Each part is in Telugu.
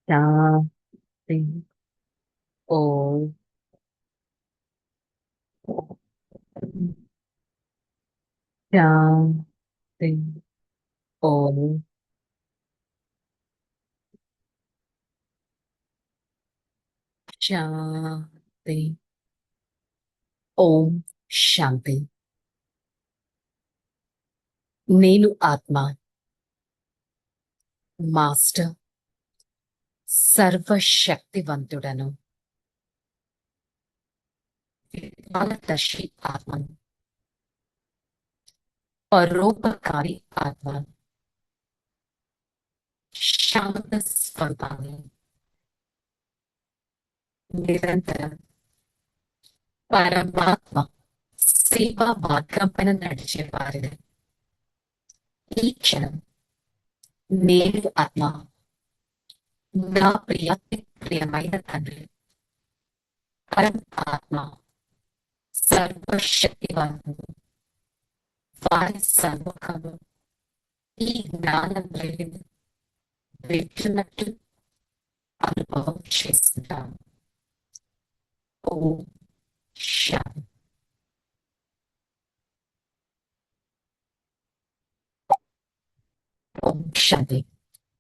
शांति। ओ शांति। ओ शांति। ओम శాంతి. నేను ఆత్మ, మాస్టర్, సర్వశక్తివంతుడను, విశాలదర్శి ఆత్మను, పరోపకారి ఆత్మను, శాంత స్వరూపాన్ని, నిరంతరం పరమాత్మ సేవా మార్గం పైన నడిచే వారిని. ఈ క్షణం నేను ఆత్మ, నా ప్రియమైన తండ్రి, పరం ఆత్మ, సర్వశక్తివంతుడు, వారి సన్ముఖంలో ఈ జ్ఞానం లేని వింటున్నట్టు అనుభవం చేస్తుంటాను. ఓం శాంతి. ओम शांति।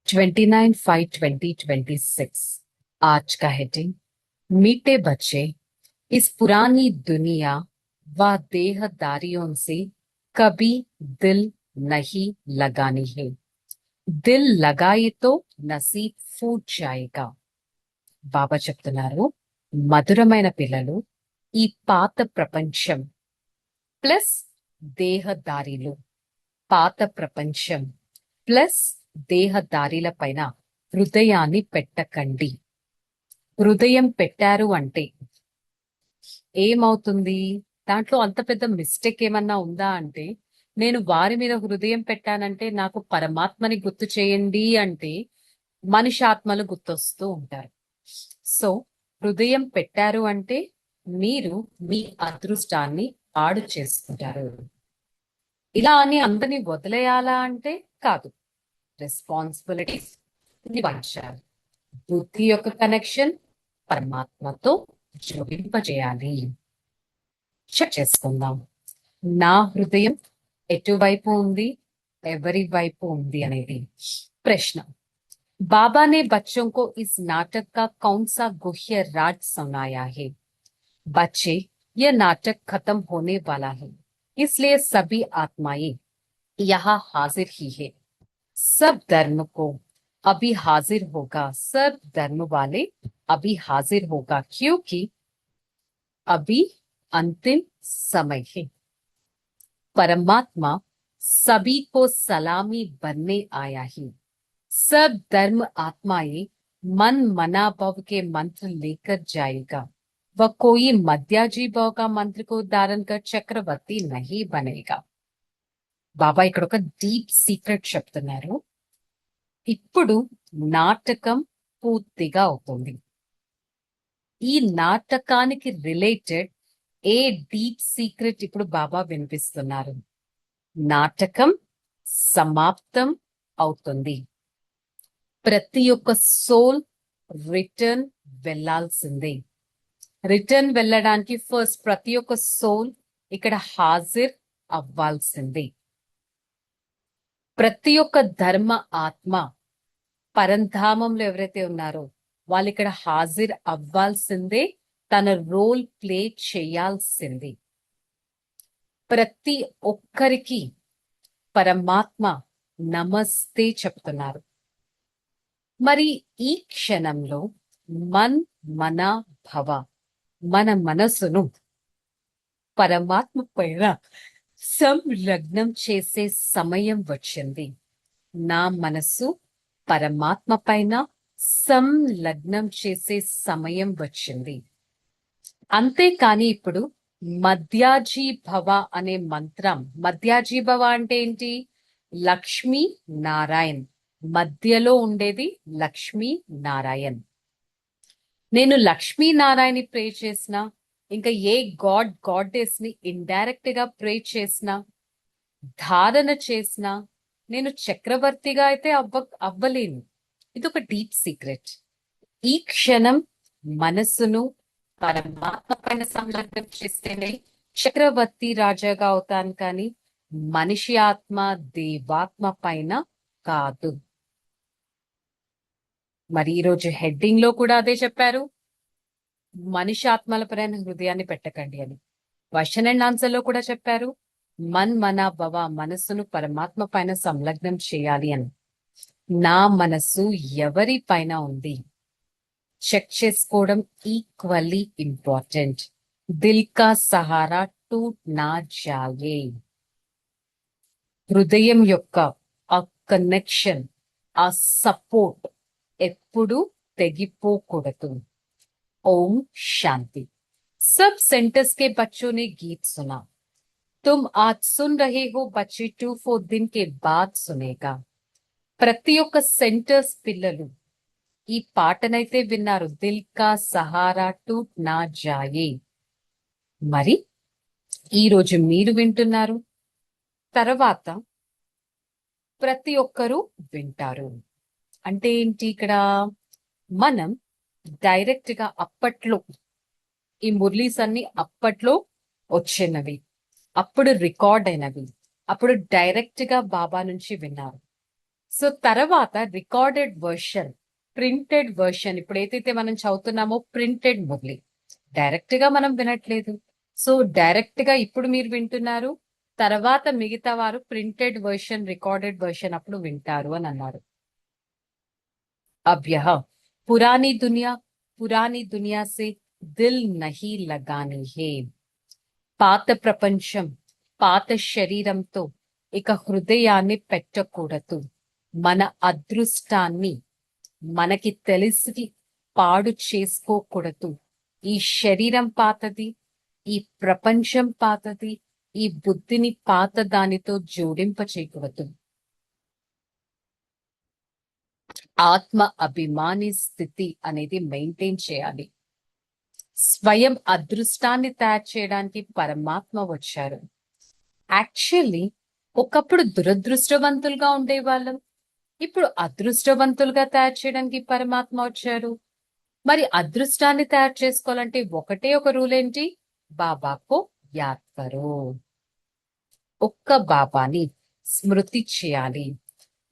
29/5/2026 आज का हेडिंग, मीठे बच्चे, इस पुरानी दुनिया व देहदारियों से कभी दिल नहीं लगानी है। दिल लगाए तो नसीब फूट जाएगा. బాబా చెప్తున్నారు, మధురమైన పిల్లలు, ఈ పాత ప్రపంచం ప్లస్ దేహదారిలు, పాత ప్రపంచం ప్లస్ దేహదారిల పైన హృదయాన్ని పెట్టకండి. హృదయం పెట్టారు అంటే ఏమవుతుంది? దాంట్లో అంత పెద్ద మిస్టేక్ ఏమన్నా ఉందా అంటే, నేను వారి మీద హృదయం పెట్టానంటే నాకు పరమాత్మని గుర్తు చేయండి అంటే మనిషి ఆత్మలు గుర్తొస్తూ ఉంటారు. సో హృదయం పెట్టారు అంటే మీరు మీ అదృష్టాన్ని పాడు చేసుకుంటారు. ఇలా అని అందరినీ వదిలేయాలా అంటే కాదు. రెస్పాన్సిబిలిటీస్ నివారించాలి. బుద్ధి యొక్క కనెక్షన్ పరమాత్మతో జోడింపజేయాలి. చెక్ చేసుకుందాం, నా హృదయం ఎటువైపు ఉంది, ఎవరి వైపు ఉంది అనేది ప్రశ్న. बाबा ने बच्चों को इस नाटक का कौन सा गुह्य राज सुनाया है? बच्चे, यह नाटक खत्म होने वाला है, इसलिए सभी आत्माएं यहाँ हाजिर ही है. सब धर्म को अभी हाजिर होगा, सब धर्म वाले अभी हाजिर होगा, क्योंकि अभी अंतिम समय है. परमात्मा सभी को सलामी बनने आया है. सब धर्म आत्माएं मन मना भव के मंत्र लेकर जाएगा. वह कोई मध्याजी भव का मंत्र को धारण कर चक्रवर्ती नहीं बनेगा. బాబా ఇక్కడ ఒక డీప్ సీక్రెట్ చెప్తున్నారు. ఇప్పుడు నాటకం పూర్తిగా అవుతుంది. ఈ నాటకానికి రిలేటెడ్ ఏ డీప్ సీక్రెట్ ఇప్పుడు బాబా వినిపిస్తున్నారు. నాటకం సమాప్తం అవుతుంది. ప్రతి ఒక్క సోల్ రిటర్న్ వెళ్లాల్సిందే. రిటర్న్ వెళ్ళడానికి ఫస్ట్ ప్రతి ఒక్క సోల్ ఇక్కడ హాజిర్ అవ్వాల్సిందే. ప్రతి ఒక్క ధర్మ ఆత్మ పరంధామంలో ఎవరైతే ఉన్నారో వాళ్ళు ఇక్కడ హాజిర్ అవ్వాల్సిందే, తన రోల్ ప్లే చేయాల్సిందే. ప్రతి ఒక్కరికి పరమాత్మ నమస్తే చెప్తున్నారు. మరి ఈ క్షణంలో మన్ మన భవ, మన మనసును పరమాత్మ పైన సంలగ్నం చేసే సమయం వచ్చింది. నా మనసు పరమాత్మ పైన సంలగ్నం చేసే సమయం వచ్చింది. అంతేకాని ఇప్పుడు మధ్యాజీ భవ అనే మంత్రం, మధ్యాజీ భవ అంటే ఏంటి? లక్ష్మీ నారాయణ్, మధ్యలో ఉండేది లక్ష్మీ నారాయణ్. నేను లక్ష్మీ నారాయణని ప్రే చేసినా, ఇంకా ఏ గాడెస్ ని ఇండైరెక్ట్ గా ప్రే చేసినా, ధారణ చేసినా నేను చక్రవర్తిగా అయితే అవ్వలేను. ఇది ఒక డీప్ సీక్రెట్. ఈ క్షణం మనస్సును పరమాత్మ పైన సంలగ్నం చేస్తేనే చక్రవర్తి రాజాగా అవుతాను, కానీ మనిషి ఆత్మ దేవాత్మ పైన కాదు. మరి ఈరోజు హెడ్డింగ్ లో కూడా అదే చెప్పారు, మనిషి ఆత్మల పైన హృదయాన్ని పెట్టకండి అని. క్వశ్చన్ అండ్ ఆన్సర్ లో కూడా చెప్పారు, మన్ మన భవ, మనస్సును పరమాత్మ పైన సంలగ్నం చేయాలి అని. నా మనస్సు ఎవరి పైన ఉంది చెక్ చేసుకోవడం ఈక్వల్లీ ఇంపార్టెంట్. దిల్ కా సహారా టూట్ నా జాయే. హృదయం యొక్క ఆ కనెక్షన్, ఆ సపోర్ట్ ఎప్పుడు తెగిపోకూడదు. ओम शांति। सब सेंटर्स के बच्चों ने गीत सुना। तुम आज सुन रहे हो, बच्चे 2-4 दिन के बाद सुनेगा। ప్రతి ఒక్క సెంటర్స్ పిల్లలు ఈ పాటనైతే విన్నారు, దిల్ కా సహారా టూట్ నా జాయే. మరి ఈ రోజు మీరు వింటున్నారు, తర్వాత ప్రతి ఒక్కరూ వింటారు. అంటే ఏంటి ఇక్కడ? మనం డైరెక్ట్ గా అప్పట్లో ఈ మురళీస్ అన్ని అప్పట్లో వచ్చినవి, అప్పుడు రికార్డ్ అయినవి, అప్పుడు డైరెక్ట్ గా బాబా నుంచి విన్నారు. సో తర్వాత రికార్డెడ్ వర్షన్, ప్రింటెడ్ వర్షన్, ఇప్పుడు ఏదైతే మనం చదువుతున్నామో ప్రింటెడ్ మురళి, డైరెక్ట్ గా మనం వినట్లేదు. సో డైరెక్ట్ గా ఇప్పుడు మీరు వింటున్నారు, తర్వాత మిగతా వారు ప్రింటెడ్ వర్షన్, రికార్డెడ్ వర్షన్ అప్పుడు వింటారు అని అన్నారు. अब यह पुरानी दुनिया से दिल नहीं लगानी है. పాత ప్రపంచం, పాత శరీరంతో ఇక హృదయాన్ని పెట్టకూడదు. మన అదృష్టాన్ని మనకి తెలిసి పాడు చేసుకోకూడదు. ఈ శరీరం పాతది, ఈ ప్రపంచం పాతది, ఈ బుద్ధిని పాత దానితో జోడింప చేయకూడదు. ఆత్మ అభిమాని స్థితి అనేది మెయింటైన్ చేయాలి. స్వయం అదృష్టాన్ని తయారు చేయడానికి పరమాత్మ వచ్చారు. యాక్చువల్లీ ఒకప్పుడు దురదృష్టవంతులుగా ఉండేవాళ్ళం, ఇప్పుడు అదృష్టవంతులుగా తయారు చేయడానికి పరమాత్మ వచ్చారు. మరి అదృష్టాన్ని తయారు చేసుకోవాలంటే ఒకటే ఒక రూల్ ఏంటి? బాబాకు యాద్ కరో. ఒక్క బాబాని స్మృతి చేయాలి.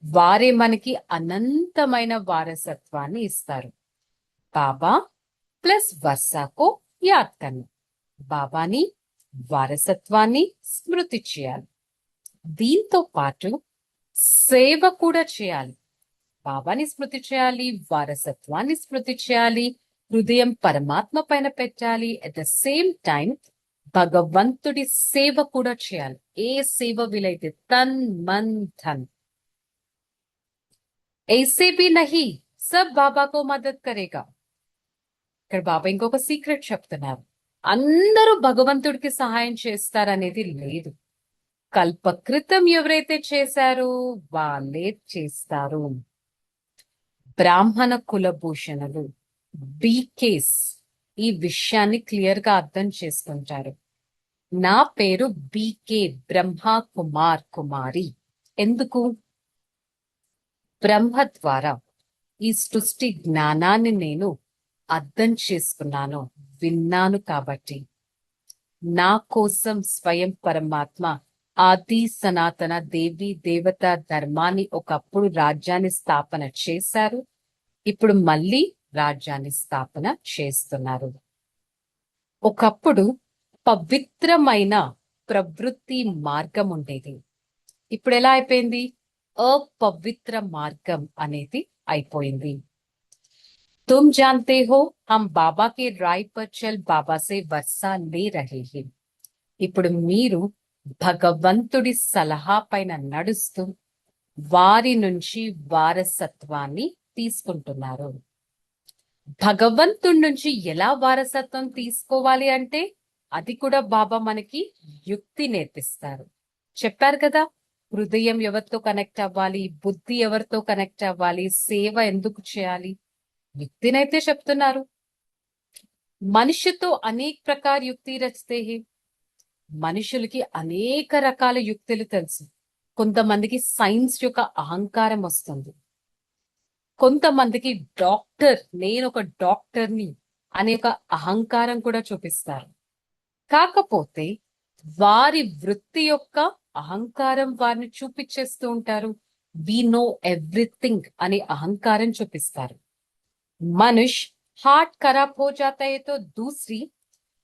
వారే మనకి అనంతమైన వారసత్వాన్ని ఇస్తారు. బాబా ప్లస్ వర్షాకు యాద్ కర్నా. బాబాని, వారసత్వాన్ని స్మృతి చేయాలి. దీంతో పాటు సేవ కూడా చేయాలి. బాబాని స్మృతి చేయాలి, వారసత్వాన్ని స్మృతి చేయాలి, హృదయం పరమాత్మ పైన పెట్టాలి. అట్ ద సేమ్ టైం భగవంతుడి సేవ కూడా చేయాలి. ఏ సేవ వీలైతే తన్ మన్ ధన్. ऐसे भी नहीं सब बाबा को मदद करेगा. ఇక్కడ బాబా ఇంకొక సీక్రెట్ చెప్తున్నారు, అందరూ భగవంతుడికి సహాయం చేస్తారనేది లేదు. కల్పకృతం ఎవరైతే చేశారో వాళ్ళే చేస్తారు. బ్రాహ్మణ కులభూషణులు బీకేస్ ఈ విషయాన్ని క్లియర్ గా అర్థం చేసుకుంటారు. నా పేరు బీకే, బ్రహ్మ కుమార్ కుమారి. ఎందుకు? బ్రహ్మ ద్వారా ఈ సృష్టి జ్ఞానాన్ని నేను అర్థం చేసుకున్నాను, విన్నాను. కాబట్టి నా కోసం స్వయం పరమాత్మ ఆది సనాతన దేవి దేవత ధర్మాన్ని ఒకప్పుడు రాజ్యాన్ని స్థాపన చేశారు, ఇప్పుడు మళ్ళీ రాజ్యాన్ని స్థాపన చేస్తున్నారు. ఒకప్పుడు పవిత్రమైన ప్రవృత్తి మార్గం ఉండేది, ఇప్పుడు ఎలా అయిపోయింది? अपवित्र मार्गम అనేది అయిపోయింది. तुम जानते हो हम बाबा के राय पर चल बाबा से वर्षा ले रहे हैं. ఇప్పుడు మీరు భగవంతుడి సలహా పైన నడుస్తూ వారి నుంచి వారసత్వాన్ని తీసుకుంటున్నారు. భగవంతుడి నుంచి ఎలా వారసత్వం తీసుకోవాలి అంటే అది కూడా బాబా మనకి యుక్తి నేర్పిస్తారు. చెప్పారు కదా, హృదయం ఎవరితో కనెక్ట్ అవ్వాలి, బుద్ధి ఎవరితో కనెక్ట్ అవ్వాలి, సేవ ఎందుకు చేయాలి, యుక్తినైతే చెప్తున్నారు. మనిషితో అనేక ప్రకార యుక్తి రచితే హే. మనుషులకి అనేక రకాల యుక్తులు తెలుసు. కొంతమందికి సైన్స్ యొక్క అహంకారం వస్తుంది. కొంతమందికి డాక్టర్, నేను ఒక డాక్టర్ని అనే ఒక అహంకారం కూడా చూపిస్తారు. కాకపోతే వారి వృత్తి యొక్క అహంకారం వారిని చూపించేస్తూ ఉంటారు. వి నో ఎవ్రీథింగ్ అనే అహంకారం చూపిస్తారు. మనుష్ हार्ट खराब हो जाता है तो दूसरी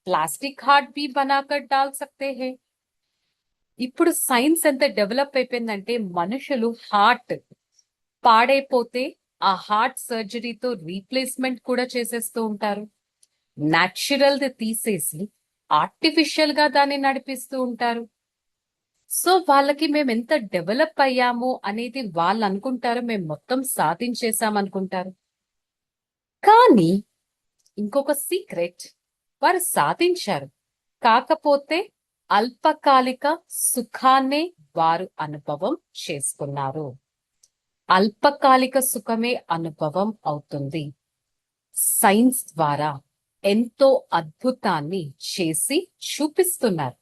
प्लास्टिक हार्ट भी बनाकर डाल सकते हैं. ఇప్పుడు సైన్స్ ఎంత డెవలప్ అయిపోయిందంటే మనుషులు హార్ట్ పాడైపోతే ఆ హార్ట్ సర్జరీతో రీప్లేస్మెంట్ కూడా చేసేస్తూ ఉంటారు. న్యాచురల్ ది తీసేసి ఆర్టిఫిషియల్ గా దాన్ని నడిపిస్తూ ఉంటారు. సో వాళ్ళకి మేము ఎంత డెవలప్ అయ్యాము అనేది వాళ్ళు అనుకుంటారు, మేము మొత్తం సాధించేసాం అనుకుంటారు. కానీ ఇంకొక సీక్రెట్, వారు సాధించారు, కాకపోతే అల్పకాలిక సుఖాన్నే వారు అనుభవం చేసుకున్నారు. అల్పకాలిక సుఖమే అనుభవం అవుతుంది. సైన్స్ ద్వారా ఎంతో అద్భుతాన్ని చేసి చూపిస్తున్నారు,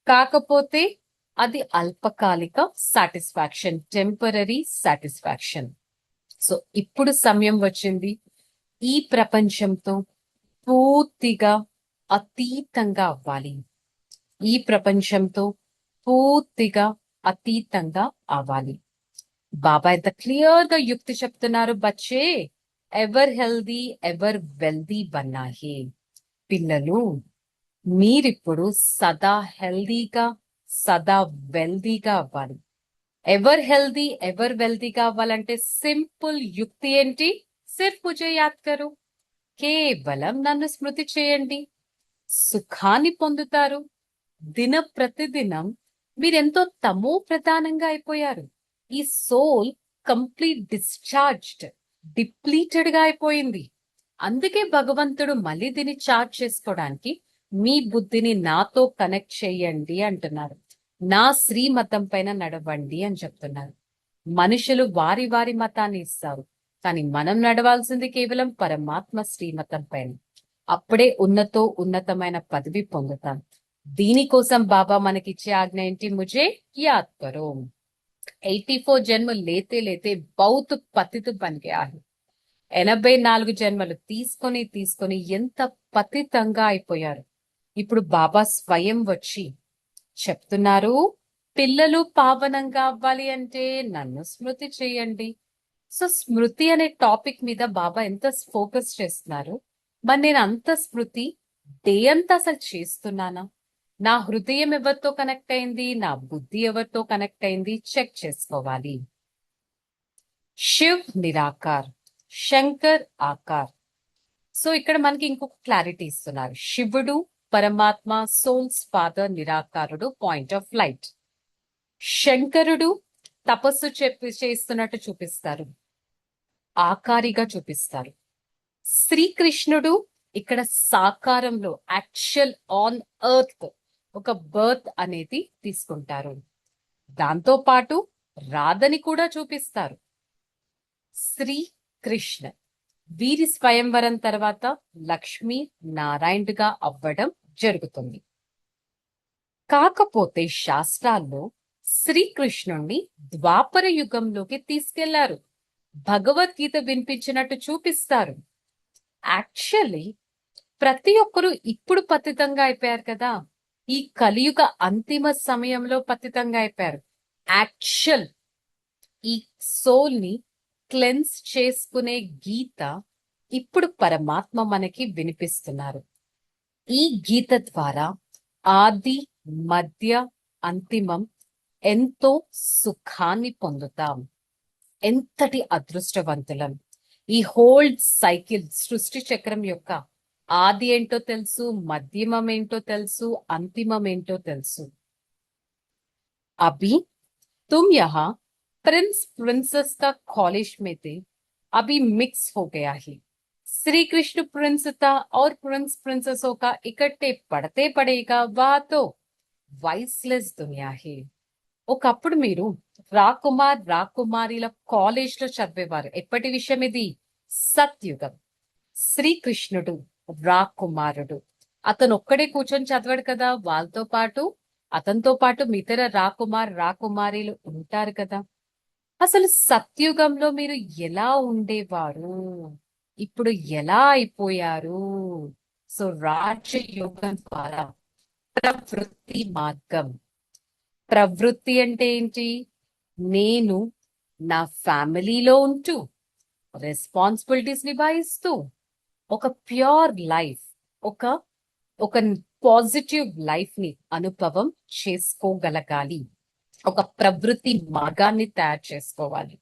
కాకపోతే అది అల్పకాలిక సాటిస్ఫాక్షన్, టెంపరరీ సాటిస్ఫాక్షన్. సో ఇప్పుడు సమయం వచ్చింది ఈ ప్రపంచంతో పూర్తిగా అతీతంగా అవ్వాలి. ఈ ప్రపంచంతో పూర్తిగా అతీతంగా అవ్వాలి. బాబా ఎంత క్లియర్ గా యుక్తి చెప్తున్నారు, బచ్చే ఎవర్ హెల్దీ ఎవర్ వెల్దీ బన్నాహే. పిల్లలు, మీరిప్పుడు సదా హెల్దీగా సదా వెల్దీగా అవ్వాలి. ఎవర్ హెల్దీ ఎవర్ వెల్దీగా అవ్వాలంటే సింపుల్ యుక్తి ఏంటి? సిర్ఫ్ ముజే యాద్ కరో, కేవలం నన్ను స్మృతి చేయండి, సుఖాన్ని పొందుతారు. దిన ప్రతిదినం మీరెంతో తమో ప్రధానంగా అయిపోయారు. ఈ సోల్ కంప్లీట్ డిశ్చార్జ్డ్, డిప్లీటెడ్ గా అయిపోయింది. అందుకే భగవంతుడు మళ్ళీ దీన్ని చార్జ్ చేసుకోవడానికి మీ బుద్ధిని నాతో కనెక్ట్ చేయండి అంటున్నారు. నా శ్రీమతం పైన నడవండి అని చెప్తున్నారు. మనుషులు వారి వారి మతాన్ని ఇస్తారు, కానీ మనం నడవాల్సింది కేవలం పరమాత్మ శ్రీమతం పైన. అప్పుడే ఉన్నతమైన పదవి పొందుతాం. దీనికోసం బాబా మనకిచ్చే ఆజ్ఞ ఏంటి? ముజే యాద్ కరో. 84 జన్మ లేతే లేతే బౌత్ పతితు బన్ గయా హై. 84 జన్మలు తీసుకొని ఎంత పతితంగా అయిపోయారు. ఇప్పుడు బాబా స్వయం వచ్చి చెప్తున్నారు, పిల్లలు పావనంగా అవ్వాలి అంటే నన్ను స్మృతి చేయండి. సో స్మృతి అనే టాపిక్ మీద బాబా ఎంత ఫోకస్ చేస్తున్నారు. మరి నేను అంత స్మృతి డే అంతా అసలు చేస్తున్నానా? నా హృదయం ఎవరితో కనెక్ట్ అయింది, నా బుద్ధి ఎవరితో కనెక్ట్ అయింది చెక్ చేసుకోవాలి. శివ్ నిరాకార్, శంకర్ ఆకార్. సో ఇక్కడ మనకి ఇంకొక క్లారిటీ ఇస్తున్నారు. శివుడు పరమాత్మ, సోల్స్ ఫాదర్, నిరాకారుడు, పాయింట్ ఆఫ్ లైట్. శంకరుడు తపస్సు చేస్తున్నట్టు చూపిస్తారు, ఆకారిగా చూపిస్తారు. శ్రీకృష్ణుడు ఇక్కడ సాకారంలో యాక్చువల్ ఆన్ ఎర్త్ ఒక బర్త్ అనేది తీసుకుంటారు. దాంతో పాటు రాధని కూడా చూపిస్తారు. శ్రీకృష్ణ వీరి స్వయంవరం తర్వాత లక్ష్మీ నారాయణుడిగా అవ్వడం జరుగుతుంది. కాకపోతే శాస్త్రాల్లో శ్రీకృష్ణుణ్ణి ద్వాపర యుగంలోకి తీసుకెళ్లారు, భగవద్గీత వినిపించినట్టు చూపిస్తారు. యాక్చువల్లీ ప్రతి ఒక్కరూ ఇప్పుడు పతితంగా అయిపోయారు కదా, ఈ కలియుగ అంతిమ సమయంలో పతితంగా అయిపోయారు. యాక్చువల్ ఈ సోల్ ని క్లెన్స్ చేసుకునే గీత ఇప్పుడు పరమాత్మ మనకి వినిపిస్తున్నారు. ఈ గీత ద్వారా ఆది మధ్య అంతిమం ఎంతో సుఖాన్ని పొందుతాం. ఎంతటి అదృష్టవంతులం. ఈ హోల్డ్ సైకిల్ సృష్టి చక్రం యొక్క ఆది ఏంటో తెలుసు, మధ్యమం ఏంటో తెలుసు, అంతిమం ఏంటో తెలుసు. అభి तुम यहाँ प्रिंस प्रिंसेस का कॉलेज में थे, अभी मिक्स हो गया है. श्री कृष्ण प्रिंस था और प्रिंस प्रिंसेसों का इकट्ठे पढ़ते पड़ेगा, वह तो వాయిస్లెస్ దునియా హే. ఒకప్పుడు మీరు రాకుమారిల కాలేజ్ లో చదివేవారు. ఎప్పటి విషయం ఇది? సత్యుగం. శ్రీకృష్ణుడు రాకుమారుడు. అతను ఒక్కడే కూర్చొని చదవడు కదా, అతనితో పాటు మిగతా రాకుమారీలు ఉంటారు కదా. అసలు సత్యుగంలో మీరు ఎలా ఉండేవారు, ఇప్పుడు ఎలా అయిపోయారు? సో రాజయోగం ద్వారా ప్రవృత్తి మార్గం. ప్రవృత్తి అంటే ఏంటి? నేను నా ఫ్యామిలీలో ఉంటూ రెస్పాన్సిబిలిటీస్ నిభాయిస్తూ ఒక ప్యూర్ లైఫ్, ఒక ఒక పాజిటివ్ లైఫ్ ని అనుభవం చేసుకోగలగాలి. ఒక ప్రవృత్తి మార్గాన్ని తయారు చేసుకోవాలి.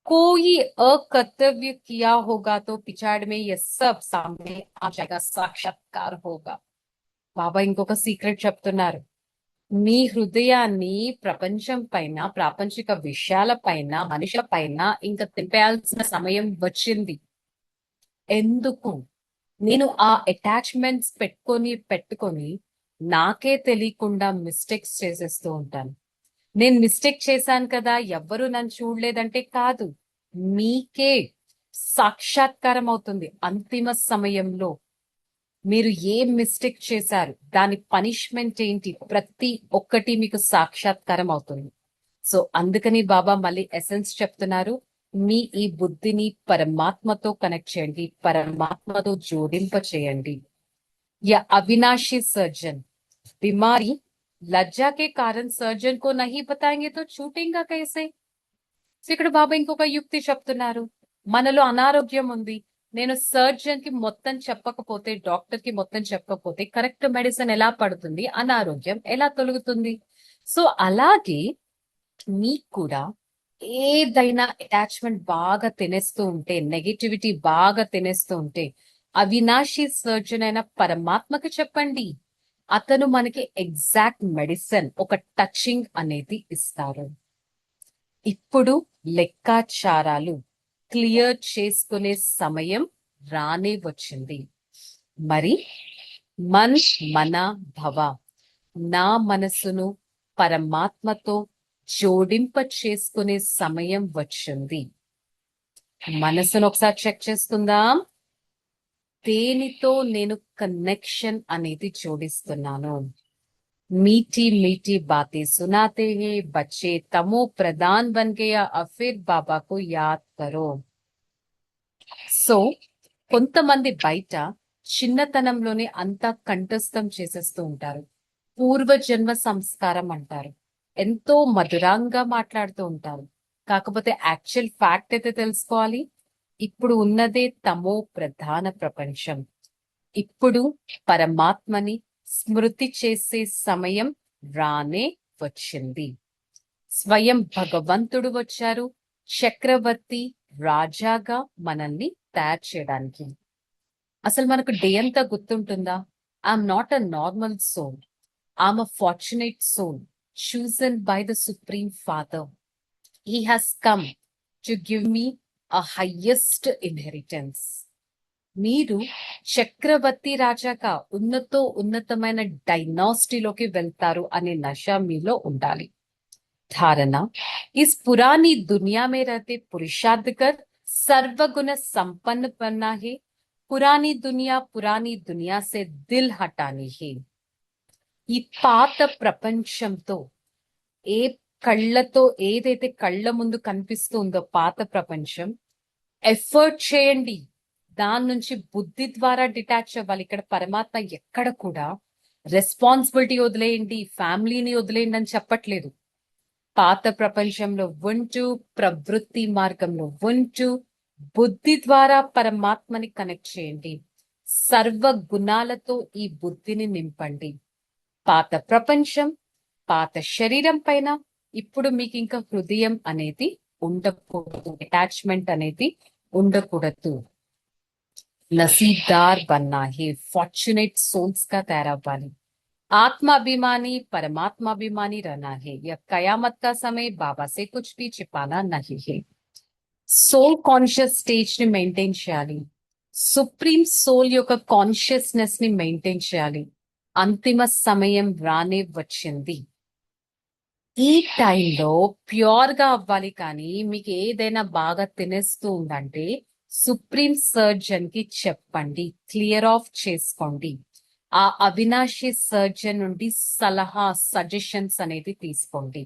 कोई अकर्तव्य किया होगा तो पिछाड़ में ये सब सामने आ जाएगा, సాక్షాత్కార్ होगा. బాబా ఇంకొక సీక్రెట్ చెప్తున్నారు. మీ హృదయాన్ని ప్రపంచం పైన, ప్రాపంచిక విషయాల పైన, మనుషుల పైన ఇంకా తిప్పేయాల్సిన సమయం వచ్చింది. ఎందుకు? నేను ఆ అటాచ్మెంట్స్ పెట్టుకొని నాకే తెలియకుండా మిస్టేక్స్ చేసేస్తూ ఉంటాను. నేను మిస్టేక్ చేశాను కదా, ఎవ్వరూ నన్ను చూడలేదంటే కాదు, మీకే సాక్షాత్కారం అవుతుంది. అంతిమ సమయంలో మీరు ఏం మిస్టేక్ చేశారు, దాని పనిష్మెంట్ ఏంటి, ప్రతి ఒక్కటి మీకు సాక్షాత్కారం అవుతుంది. సో అందుకని బాబా మళ్ళీ ఎసెన్స్ చెప్తున్నారు, మీ ఈ బుద్ధిని పరమాత్మతో కనెక్ట్ చేయండి, పరమాత్మతో జోడింప చేయండి. या अविनाशी सर्जन, बीमारी लज्जा के कारण सर्जन को नहीं बताएंगे तो छूटेगा कैसे? సో ఇక్కడ బాబా ఇంకొక యుక్తి చెప్తున్నారు. మనలో అనారోగ్యం ఉంది, నేను సర్జన్ కి మొత్తం చెప్పకపోతే, డాక్టర్ కి మొత్తం చెప్పకపోతే కరెక్ట్ మెడిసిన్ ఎలా పడుతుంది, అనారోగ్యం ఎలా తొలగుతుంది? సో అలాగే మీకు కూడా ఏదైనా అటాచ్మెంట్ బాగా తినేస్తూ ఉంటే, నెగటివిటీ బాగా తినేస్తూ ఉంటే, అవినాశి సర్జన్ అయిన పరమాత్మకి చెప్పండి. అతను మనకి ఎగ్జాక్ట్ మెడిసిన్, ఒక టచింగ్ అనేది ఇస్తారు. ఇప్పుడు లెక్కాచారాలు క్లియర్ చేసుకునే సమయం రానే వచ్చింది. మరి మన్ మన భవ, నా మనసును పరమాత్మతో జోడింప చేసుకునే సమయం వచ్చింది. మనసును ఒకసారి చెక్ చేసుకుందాం. దేనితో నేను కనెక్షన్ అనేది జోడిస్తున్నాను? मीठी मीठी बातें सुनाते हैं बच्चे, तमो प्रधान बन गया, अब फिर बाबा को याद करो. సో కొంతమంది బయట చిన్నతనంలోనే అంతా కంఠస్థం చేసేస్తూ ఉంటారు. పూర్వజన్మ సంస్కారం అంటారు, ఎంతో మధురంగా మాట్లాడుతూ ఉంటారు. కాకపోతే యాక్చువల్ ఫ్యాక్ట్ అయితే తెలుసుకోవాలి. ఇప్పుడు ఉన్నదే తమో ప్రధాన ప్రపంచం. ఇప్పుడు పరమాత్మని స్మృతి చేసే సమయం రానే వచ్చింది. స్వయం భగవంతుడు వచ్చారు చక్రవర్తి రాజాగా మనల్ని తయారు చేయడానికి. అసలు మనకు డే అంతా గుర్తుంటుందా? I'm not a normal soul, I'm a fortunate soul chosen by the Supreme Father. He has come to give me a highest inheritance. మీరు చక్రవర్తి రాజాగా ఉన్నతమైన డైనాసిటీలోకి వెళ్తారు అనే నష మీలో ఉండాలి. धारणा, इस पुरानी दुनिया में रहते पुरुषार्थ कर सर्वगुण संपन्न बनना है. पुरानी दुनिया से दिल हटानी है. ఈ పాత ప్రపంచంతో, ఏ కళ్ళతో ఏదైతే కళ్ళ ముందు కనిపిస్తుందో పాత ప్రపంచం, ఎఫర్ట్ చేయండి, దాని నుంచి బుద్ధి ద్వారా డిటాచ్ అవ్వాలి. ఇక్కడ పరమాత్మ ఎక్కడ కూడా రెస్పాన్సిబిలిటీ వదిలేయండి, ఫ్యామిలీని వదిలేయండి అని చెప్పట్లేదు. పాత ప్రపంచంలో ఉంటూ, ప్రవృత్తి మార్గంలో ఉంటూ, బుద్ధి ద్వారా పరమాత్మని కనెక్ట్ చేయండి. సర్వ గుణాలతో ఈ బుద్ధిని నింపండి. పాత ప్రపంచం, పాత శరీరం పైన ఇప్పుడు మీకు ఇంకా హృదయం అనేది ఉండకూడదు, అటాచ్మెంట్ అనేది ఉండకూడదు. నసీబ్దార్ బన్నా హే, ఫార్చునేట్ సోల్స్ గా తయారవ్వాలి. आत्माभिमानी परमात्माभिमानी रहना है. यह कयामत का समय बाबा से कुछ भी छिपाना नहीं है. సోల్ కాన్షియస్ స్టేజ్ ని మెయింటైన్ చేయాలి. సుప్రీం సోల్ యొక్క కాన్షియస్నెస్ ని మెయింటైన్ చేయాలి. అంతిమ సమయం రానే వచ్చింది. ఈ టైంలో ప్యూర్ గా అవ్వాలి. కానీ మీకు ఏదైనా బాగా తినేస్తూ ఉందంటే సుప్రీం సర్జన్ కి చెప్పండి, క్లియర్ ఆఫ్ చేసుకోండి. ఆ అవినాశి సర్జన్ నుండి సలహా, సజెషన్స్ అనేది తీసుకోండి.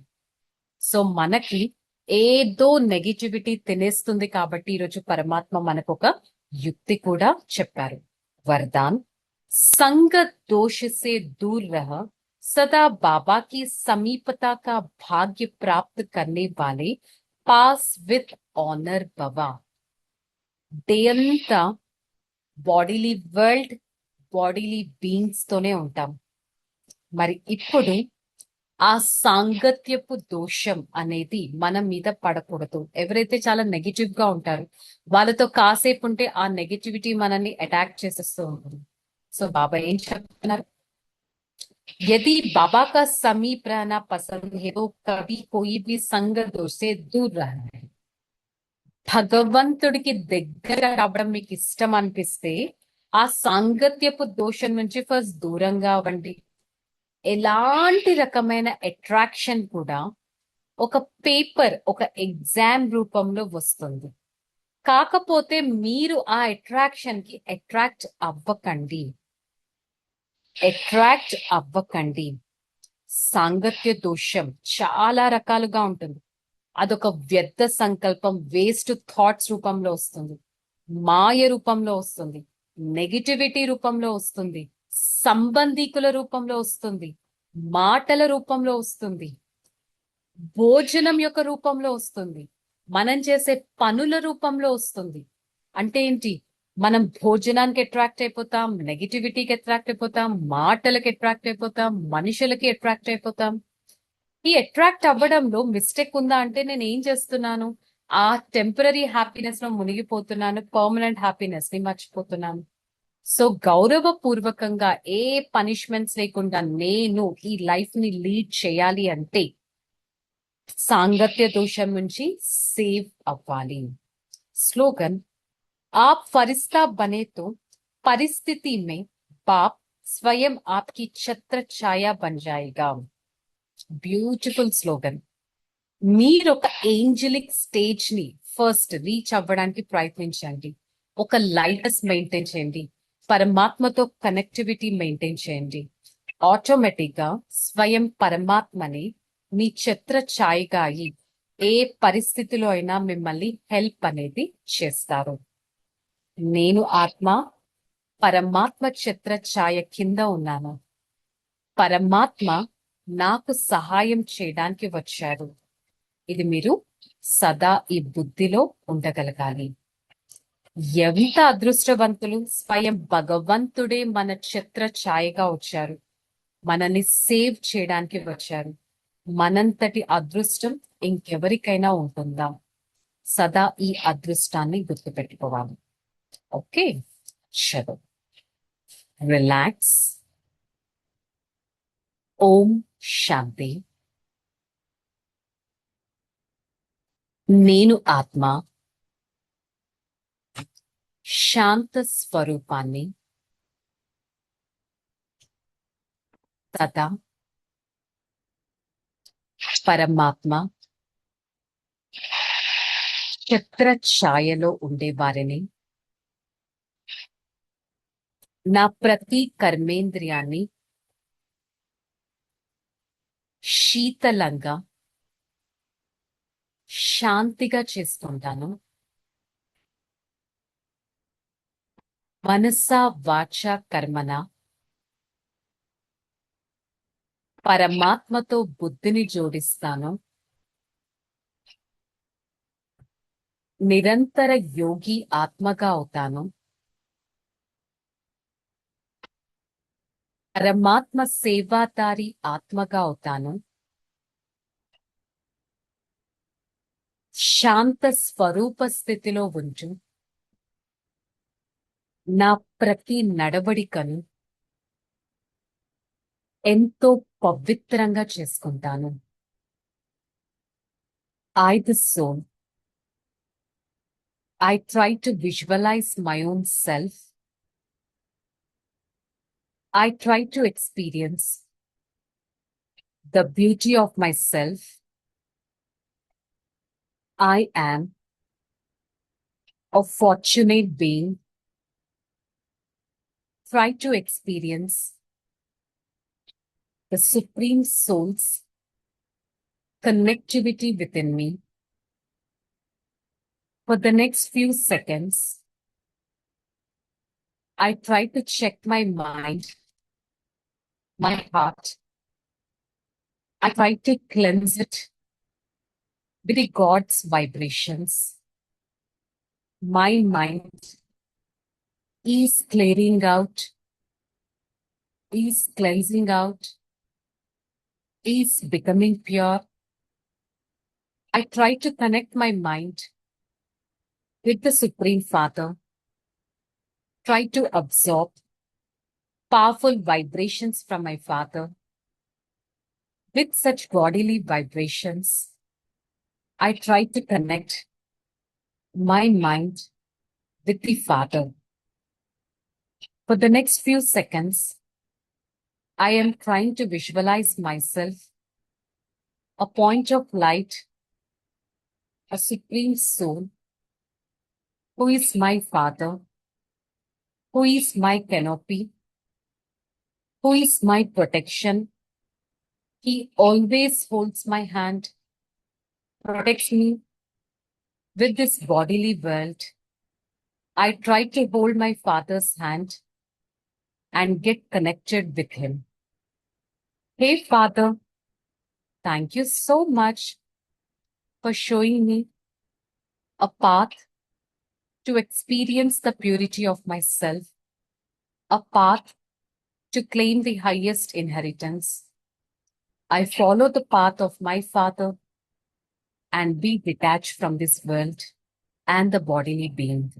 సో మనకి ఏదో నెగిటివిటీ తినేస్తుంది కాబట్టి ఈరోజు పరమాత్మ మనకు ఒక యుక్తి కూడా చెప్పారు. వరదాన్ संग दोष से दूर रह, सदा बाबा की समीपता का भाग्य प्राप्त करने वाले पास विथ ऑनर भवा. డే అంతా బాడీలీ వరల్డ్, బాడీలీ బీయింగ్స్ తోనే ఉంటాం. మరి ఇప్పుడు ఆ సాంగత్యపు దోషం అనేది మన మీద పడకూడదు. ఎవరైతే చాలా నెగిటివ్ గా ఉంటారో వాళ్ళతో కాసేపు ఉంటే ఆ నెగిటివిటీ మనల్ని అటాక్ చేసేస్తూ ఉంటుంది. సో బాబా ఏం చెప్తున్నారు? यदि बाबा का समीप रहना पसंद है तो कभी कोई भी संग दोष से दूर रहना है. భగవంతుడికి దగ్గర రావడం మీకు ఇష్టం అనిపిస్తే ఆ సాంగత్యపు దోషం నుంచి ఫస్ట్ దూరంగా అవ్వండి. ఎలాంటి రకమైన అట్రాక్షన్ కూడా ఒక పేపర్, ఒక ఎగ్జామ్ రూపంలో వస్తుంది. కాకపోతే మీరు ఆ అట్రాక్షన్ కి అట్రాక్ట్ అవ్వకండి. సాంగత్య దోషం చాలా రకాలుగా ఉంటుంది. అదొక వ్యర్థ సంకల్పం, వేస్ట్ థాట్స్ రూపంలో వస్తుంది, మాయ రూపంలో వస్తుంది, నెగిటివిటీ రూపంలో వస్తుంది, సంబంధికుల రూపంలో వస్తుంది, మాటల రూపంలో వస్తుంది, భోజనం యొక్క రూపంలో వస్తుంది, మనం చేసే పనుల రూపంలో వస్తుంది. అంటే ఏంటి? మనం భోజనానికి అట్రాక్ట్ అయిపోతాం, నెగిటివిటీకి అట్రాక్ట్ అయిపోతాం, మాటలకి అట్రాక్ట్ అయిపోతాం, మనుషులకి అట్రాక్ట్ అయిపోతాం. ఈ అట్రాక్ట్ అవ్వడంలో మిస్టేక్ ఉందా అంటే నేను ఏం చేస్తున్నాను? ఆ టెంపరీ హ్యాపీనెస్ లో మునిగిపోతున్నాను, పర్మనెంట్ హ్యాపీనెస్ ని మర్చిపోతున్నాను. సో గౌరవపూర్వకంగా ఏ పనిష్మెంట్స్ లేకుండా నేను ఈ లైఫ్ ని లీడ్ చేయాలి అంటే సాంగత్య దోషం నుంచి సేవ్ అవ్వాలి. స్లోగన్ आप फरिश्ता बने तो परिस्थिति में बाप स्वयं आपकी छत्र छाया बन जाएगा. Beautiful slogan. మీరు ఒక ఏంజలిక్ స్టేజ్ ని ఫస్ట్ రీచ్ అవ్వడానికి ప్రయత్నించండి. ఒక లైట్నెస్ మెయింటైన్ చేయండి, పరమాత్మతో కనెక్టివిటీ మెయింటైన్ చేయండి. ఆటోమేటిక్ గా స్వయం పరమాత్మని మీ ఛత్ర ఛాయగా అయి ఏ పరిస్థితిలో అయినా మిమ్మల్ని హెల్ప్ అనేది చేస్తారు. నేను ఆత్మ పరమాత్మ ఛత్ర ఛాయ కింద ఉన్నాను. పరమాత్మ నాకు సహాయం చేయడానికి వచ్చారు. ఇది మీరు సదా ఈ బుద్ధిలో ఉండగలగాలి. ఎంత అదృష్టవంతులు! స్వయం భగవంతుడే మన ఛత్ర ఛాయగా వచ్చారు, మనల్ని సేవ్ చేయడానికి వచ్చారు. మనంతటి అదృష్టం ఇంకెవరికైనా ఉంటుందా? సదా ఈ అదృష్టాన్ని గుర్తుపెట్టుకోవాలి. ఓకే, చలో రిలాక్స్. ఓం శాంతి. నేను ఆత్మ శాంత స్వరూపాన్ని సదా పరమాత్మ ఛత్ర ఛాయలో ఉండేవారిని. నా ప్రతి కర్మేంద్రియాన్ని శీతలంగా శాంతిగా చేసుకుంటాను. మనస వాచ కర్మన పరమాత్మతో బుద్ధిని జోడిస్తాను. నిరంతర యోగి ఆత్మగా అవుతాను. పరమాత్మ సేవాదారి ఆత్మగా అవుతాను. శాంత స్వరూప స్థితిలో ఉంచు. నా ప్రతి నడవడికను ఎంతో పవిత్రంగా చేసుకుంటాను. I, the soul, I try to visualize my own self. I try to experience the beauty of myself. I am a fortunate being. Try to experience the Supreme Soul's connectivity within me. For the next few seconds, I try to check my mind, my heart. I try to cleanse it with the God's vibrations. My mind is clearing out, is cleansing out, is becoming pure. I try to connect my mind with the Supreme Father, try to absorb powerful vibrations from my Father. With such bodily vibrations, I try to connect my mind with the Father. For the next few seconds, I am trying to visualize myself a point of light, a supreme soul, who is my Father, who is my canopy, who is my protection. He always holds my hand, protects me with this bodily world. I try to hold my Father's hand and get connected with him. Hey, Father, thank you so much for showing me a path to experience the purity of myself, a path to claim the highest inheritance. I follow the path of my Father and be detached from this world and the bodily being.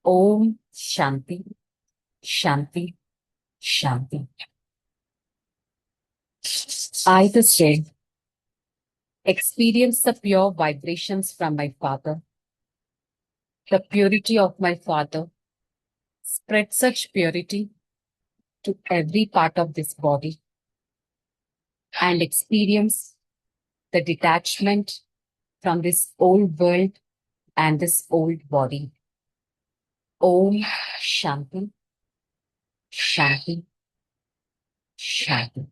Om Shanti, Shanti, Shanti. I, the same, experience the pure vibrations from my Father. The purity of my Father spread such purity to every part of this body and experience the detachment from this old world and this old body. Om Shanti, Shanti, Shanti.